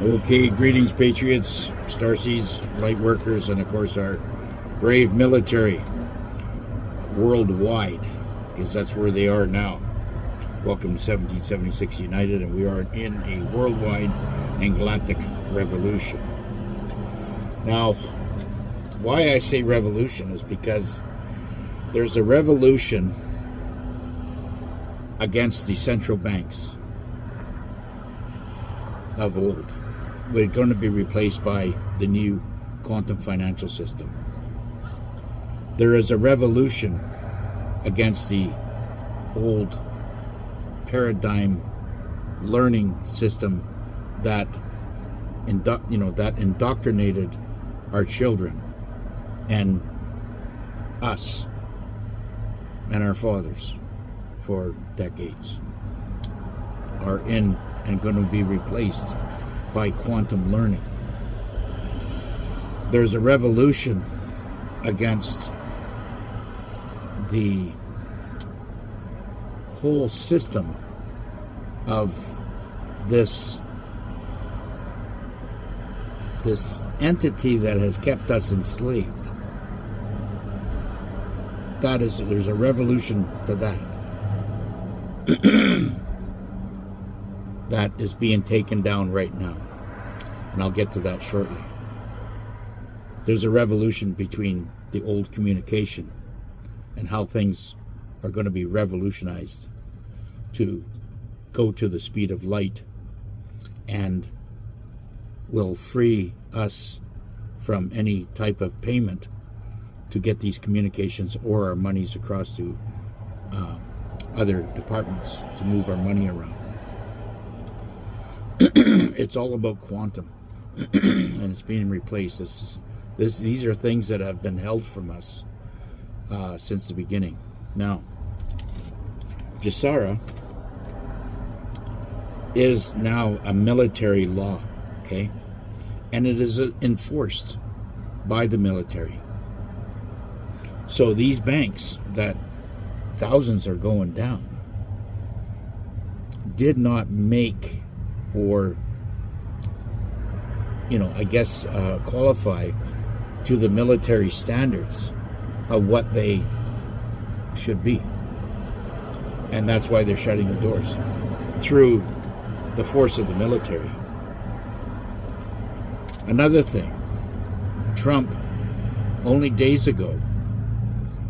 Okay, greetings, Patriots, Starseeds, light workers, and of course our brave military worldwide, because that's where they are now. Welcome to 1776 United, and we are in a worldwide and galactic revolution. Now, why I say revolution is because there's a revolution against the central banks of old. We're going to be replaced by the new quantum financial system. There is a revolution against the old paradigm learning system that indoctrinated our children and us and our fathers for decades, are in and going to be replaced by quantum learning. There's a revolution against the whole system of this entity that has kept us enslaved. There's a revolution to that. That is being taken down right now, and I'll get to that shortly. There's a revolution between the old communication and how things are going to be revolutionized to go to the speed of light, and will free us from any type of payment to get these communications or our monies across to other departments to move our money around. It's all about quantum, and it's being replaced. These are things that have been held from us since the beginning. Now, GESARA is now a military law, okay? And it is enforced by the military. So these banks that thousands are going down did not make or qualify to the military standards of what they should be. And that's why they're shutting the doors through the force of the military. Another thing, Trump, only days ago,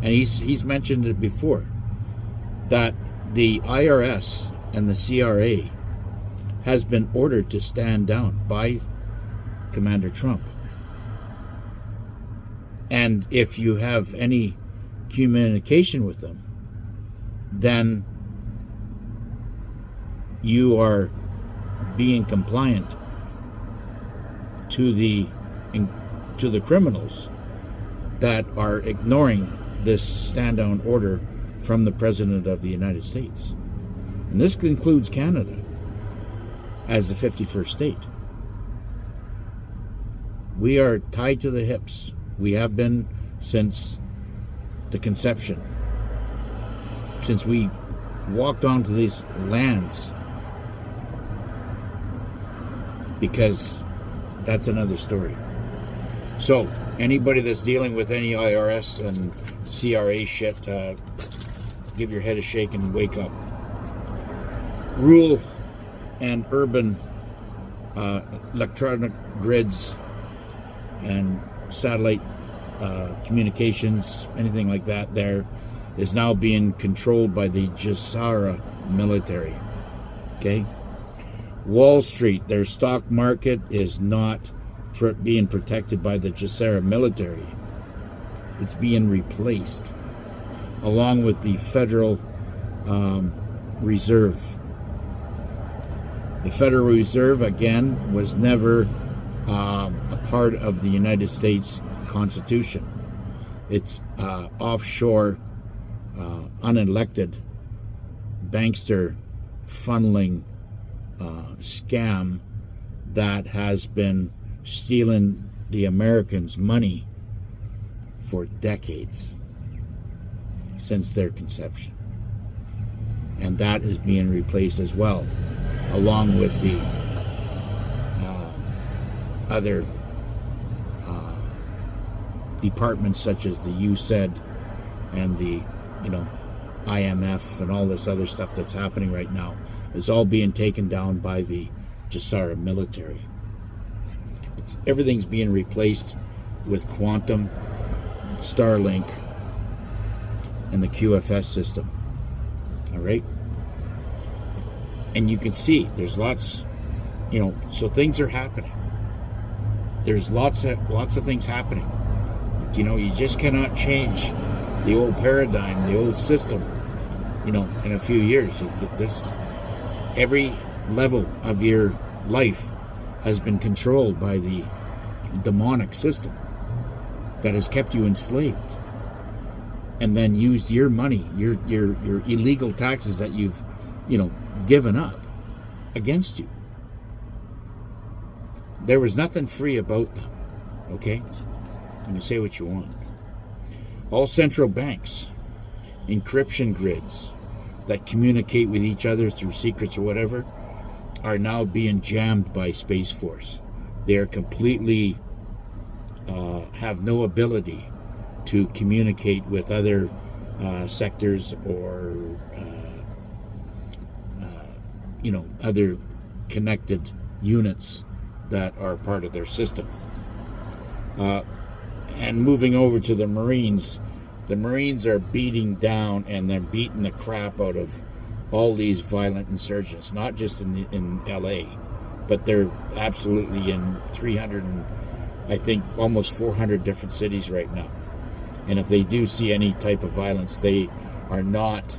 and he's mentioned it before, that the IRS and the CRA has been ordered to stand down by Commander Trump. And if you have any communication with them, then you are being compliant to the criminals that are ignoring this stand down order from the President of the United States. And this includes Canada as the 51st state. We are tied to the hips. We have been since the conception. Since we walked onto these lands. Because that's another story. So, anybody that's dealing with any IRS and CRA shit, give your head a shake and wake up. Rural and urban electronic grids and satellite communications, anything like that, there is now being controlled by the GESARA military. Okay? Wall Street, their stock market is not being protected by the GESARA military. It's being replaced, along with the Federal Reserve. The Federal Reserve, again, was never a part of the United States Constitution. It's offshore, unelected bankster funneling scam that has been stealing the Americans' money for decades, since their conception. And that is being replaced as well, along with the other departments such as the USAID and the, IMF and all this other stuff that's happening right now is all being taken down by the Jassara military. Everything's being replaced with Quantum, Starlink, and the QFS system. All right? And you can see there's lots, so things are happening. There's lots of things happening. But, you just cannot change the old paradigm, the old system, in a few years. Every level of your life has been controlled by the demonic system that has kept you enslaved, and then used your money, your illegal taxes that you've, given up against you. There was nothing free about them, okay? You can say what you want. All central banks, encryption grids that communicate with each other through secrets or whatever, are now being jammed by Space Force. They are completely have no ability to communicate with other sectors or other connected units that are part of their system. And moving over to the Marines are beating down and they're beating the crap out of all these violent insurgents, not just in LA, but they're absolutely in 300 and I think almost 400 different cities right now. And if they do see any type of violence, they are not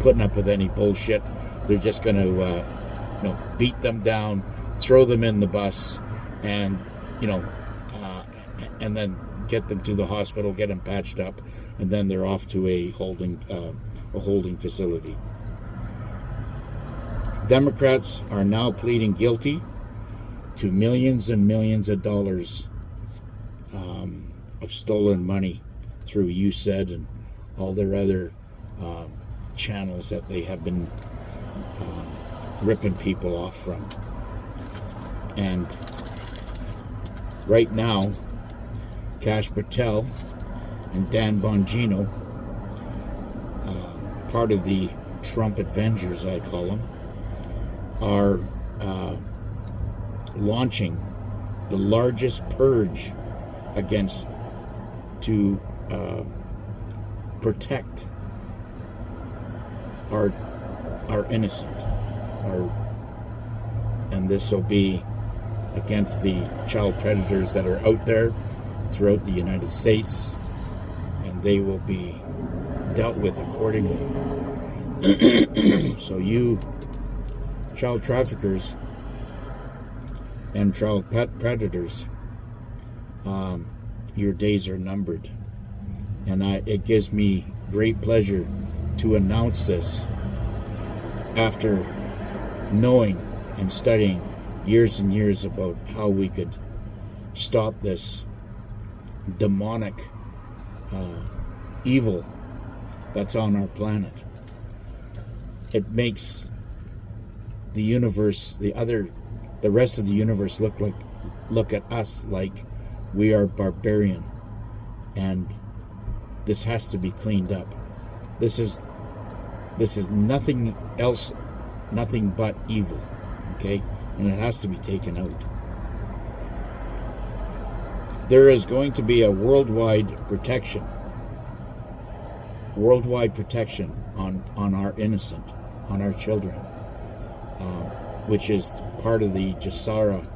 putting up with any bullshit. They're just going to beat them down, throw them in the bus, and and then get them to the hospital, get them patched up, and then they're off to a holding facility. Democrats are now pleading guilty to millions and millions of dollars of stolen money through USAID and all their other channels that they have been ripping people off from. And right now, Kash Patel and Dan Bongino, part of the Trump Avengers, I call them, are launching the largest purge to protect our innocent, and this will be against the child predators that are out there throughout the United States, and they will be dealt with accordingly. So you child traffickers and child predators, your days are numbered. And it gives me great pleasure to announce this after knowing and studying years and years about how we could stop this demonic evil that's on our planet. It makes the universe, the rest of the universe look at us like we are barbarian, and this has to be cleaned up. This is nothing else, nothing but evil, okay? And it has to be taken out. There is going to be a worldwide protection on our innocent, on our children, which is part of the Jassara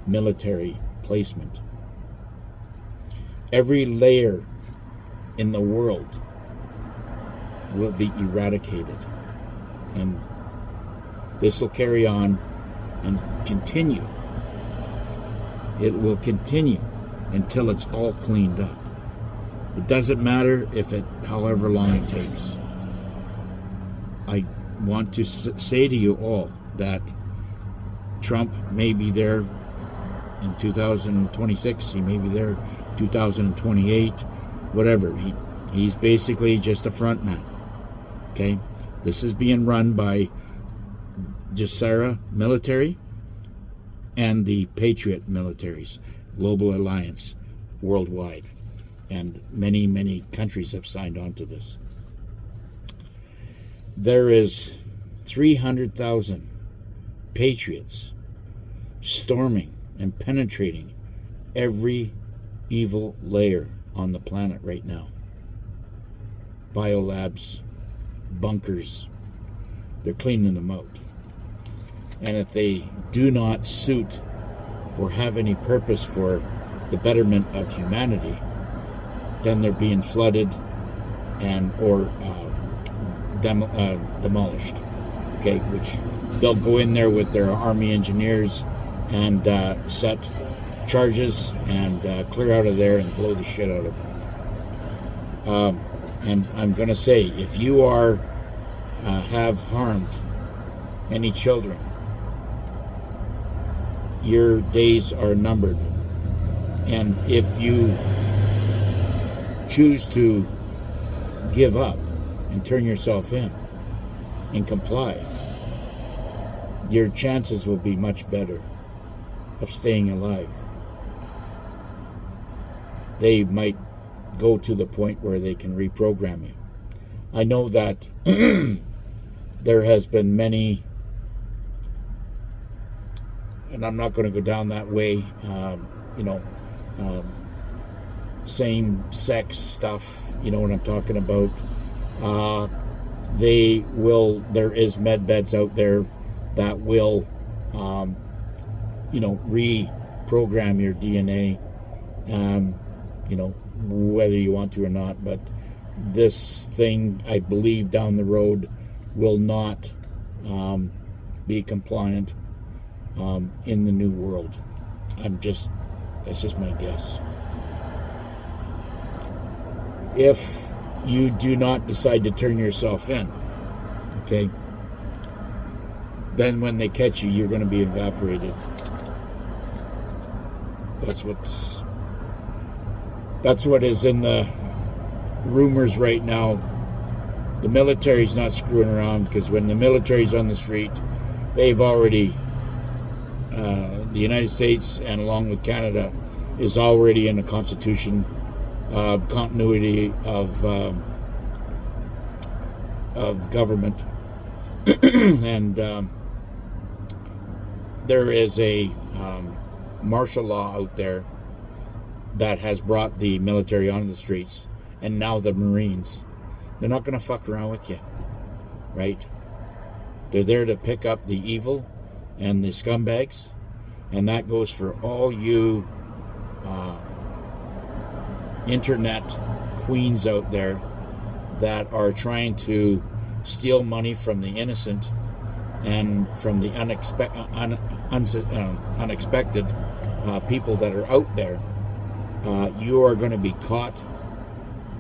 military placement. Every layer in the world will be eradicated, and this will carry on and continue. It will continue until it's all cleaned up. It doesn't matter however long it takes. I want to say to you all that Trump may be there in 2026, he may be there 2028, whatever. He's basically just a front man. Okay? This is being run by Jassara military and the Patriot militaries, Global Alliance, worldwide. And many, many countries have signed on to this. There is 300,000 patriots storming and penetrating every evil layer on the planet right now. Biolabs, bunkers, they're cleaning them out. And if they do not suit or have any purpose for the betterment of humanity, then they're being flooded and or demolished. Okay, which they'll go in there with their army engineers and set charges and clear out of there and blow the shit out of it. And I'm going to say, if you have harmed any children, your days are numbered. And if you choose to give up and turn yourself in and comply, your chances will be much better of staying alive. They might go to the point where they can reprogram you. I know that there has been many, and I'm not going to go down that way, same-sex stuff, you know what I'm talking about. There is med beds out there that will, reprogram your DNA, whether you want to or not. But this thing, I believe, down the road will not be compliant in the new world. That's just my guess. If you do not decide to turn yourself in, okay, then when they catch you, you're going to be evaporated. That's what is in the rumors right now. The military's not screwing around, because when the military's on the street, they've already, the United States and along with Canada is already in a constitution, continuity of government, and there is a martial law out there that has brought the military onto the streets, and now the Marines. They're not going to fuck around with you, right? They're there to pick up the evil and the scumbags, and that goes for all you internet queens out there that are trying to steal money from the innocent and from the unexpected people that are out there. You are going to be caught,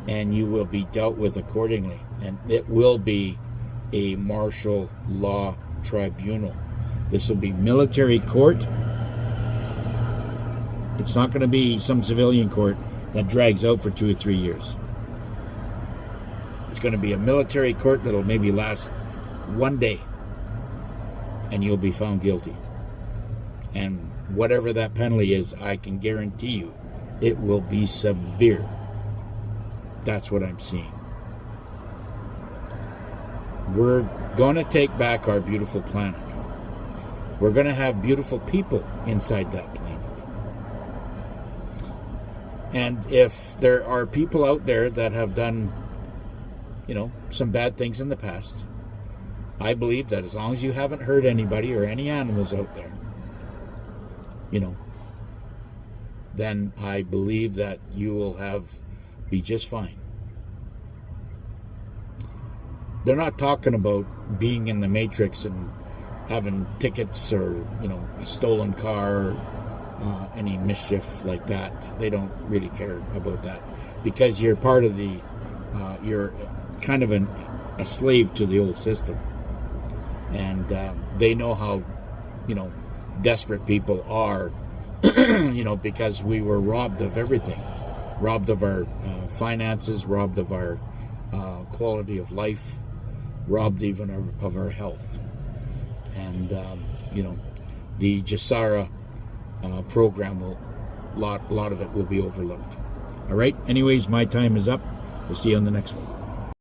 and you will be dealt with accordingly. And it will be a martial law tribunal. This will be military court. It's not going to be some civilian court that drags out for 2 or 3 years. It's going to be a military court that'll maybe last 1 day, and you'll be found guilty. And whatever that penalty is, I can guarantee you it will be severe. That's what I'm seeing. We're going to take back our beautiful planet. We're going to have beautiful people inside that planet. And if there are people out there that have done, some bad things in the past, I believe that as long as you haven't hurt anybody or any animals out there, then I believe that you will be just fine. They're not talking about being in the Matrix and having tickets or, a stolen car, any mischief like that. They don't really care about that, because you're part of you're kind of a slave to the old system. And they know how, desperate people are, because we were robbed of everything. Robbed of our finances, robbed of our quality of life, robbed even of our health. And, the Jasara program will, a lot of it will be overlooked. All right. Anyways, my time is up. We'll see you on the next one.